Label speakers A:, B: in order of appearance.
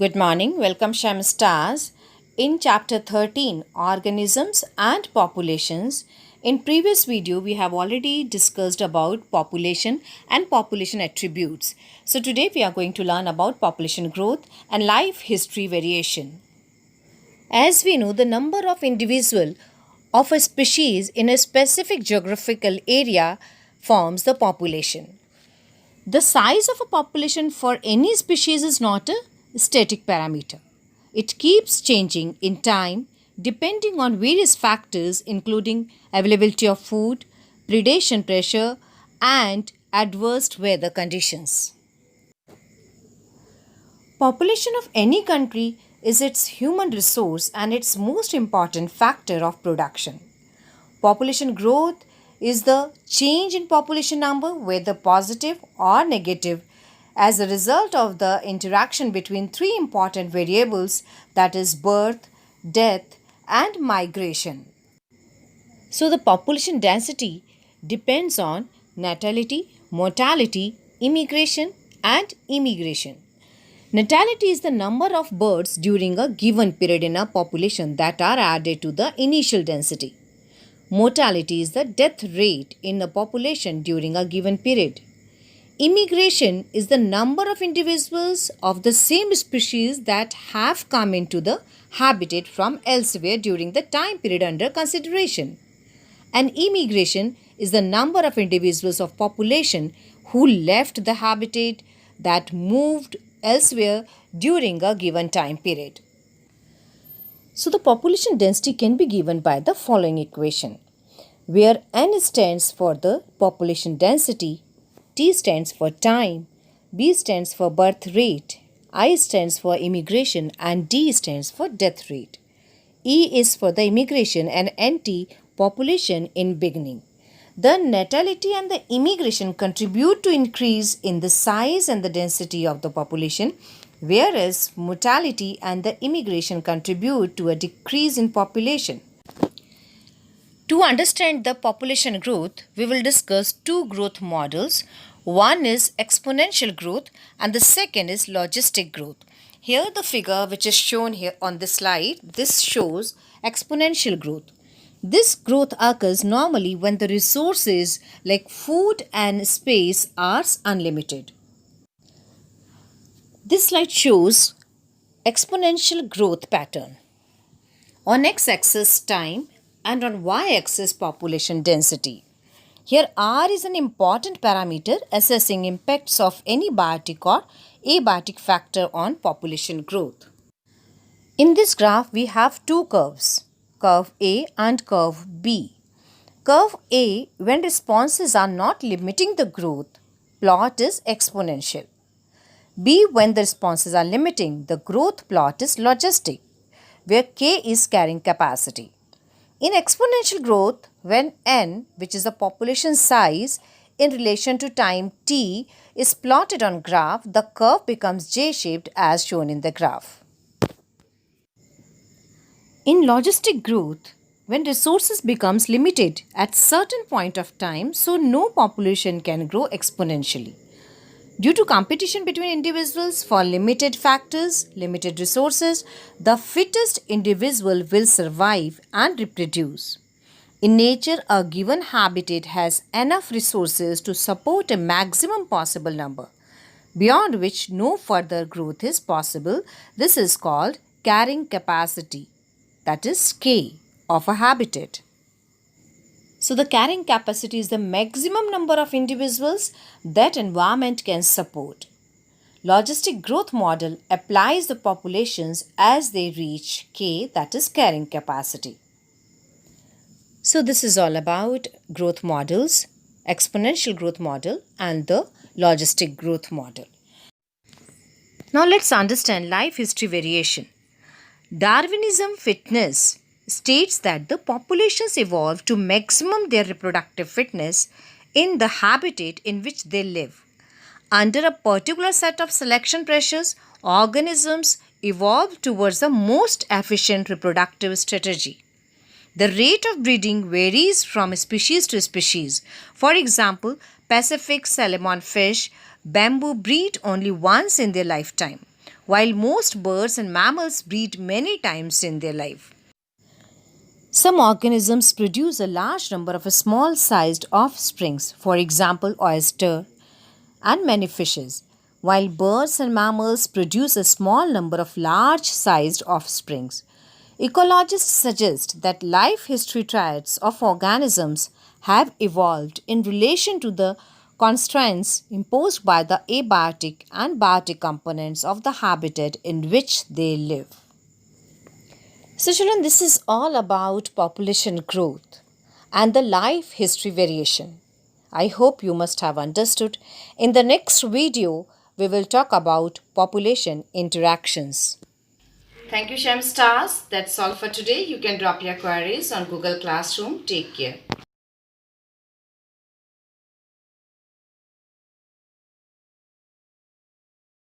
A: Good morning. Welcome, Shem Stars. In chapter 13, Organisms and Populations. In previous video, we have already discussed about population and population attributes. So today we are going to learn about population growth and life history variation. As we know, the number of individuals of a species in a specific geographical area forms the population. The size of a population for any species is not a static parameter. It keeps changing in time depending on various factors including availability of food, predation pressure, and adverse weather conditions. Population of any country is its human resource and its most important factor of production. Population growth is the change in population number, whether positive or negative, as a result of the interaction between three important variables, that is birth, death, and migration. So the population density depends on natality, mortality, immigration, and immigration. Natality is the number of births during a given period in a population that are added to the initial density. Mortality is the death rate in a population during a given period. Immigration is the number of individuals of the same species that have come into the habitat from elsewhere during the time period under consideration. And immigration is the number of individuals of population who left the habitat that moved elsewhere during a given time period. So the population density can be given by the following equation, where N stands for the population density, T stands for time, B stands for birth rate, I stands for immigration, and D stands for death rate. E is for the immigration and NT population in beginning. The natality and the immigration contribute to increase in the size and the density of the population, whereas mortality and the immigration contribute to a decrease in population. To understand the population growth, we will discuss two growth models. One is exponential growth and the second is logistic growth. Here the figure which is shown here on this slide, this shows exponential growth. This growth occurs normally when the resources like food and space are unlimited. This slide shows exponential growth pattern. On x-axis time and on y-axis population density. Here R is an important parameter assessing impacts of any biotic or abiotic factor on population growth. In this graph we have two curves, curve A and curve B. Curve A, when responses are not limiting the growth, plot is exponential. B, when the responses are limiting, the growth plot is logistic, where K is carrying capacity. In exponential growth, when N, which is the population size in relation to time t, is plotted on graph, the curve becomes J-shaped as shown in the graph. In logistic growth, when resources becomes limited at certain point of time, so no population can grow exponentially. Due to competition between individuals for limited factors, limited resources, the fittest individual will survive and reproduce. In nature, a given habitat has enough resources to support a maximum possible number, beyond which no further growth is possible. This is called carrying capacity, that is K, of a habitat. So the carrying capacity is the maximum number of individuals that environment can support. Logistic growth model applies the populations as they reach K, that is carrying capacity. So this is all about growth models, exponential growth model and the logistic growth model. Now let's understand life history variation. Darwinism fitness states that the populations evolve to maximum their reproductive fitness in the habitat in which they live. Under a particular set of selection pressures, organisms evolve towards the most efficient reproductive strategy. The rate of breeding varies from species to species. For example, Pacific salmon fish, bamboo breed only once in their lifetime, while most birds and mammals breed many times in their life. Some organisms produce a large number of small sized offsprings, for example, oyster and many fishes, while birds and mammals produce a small number of large sized offsprings. Ecologists suggest that life history traits of organisms have evolved in relation to the constraints imposed by the abiotic and biotic components of the habitat in which they live. So, children, this is all about population growth and the life history variation. I hope you must have understood. In the next video, we will talk about population interactions. Thank you, Shem Stars. That's all for today. You can drop your queries on Google Classroom. Take care.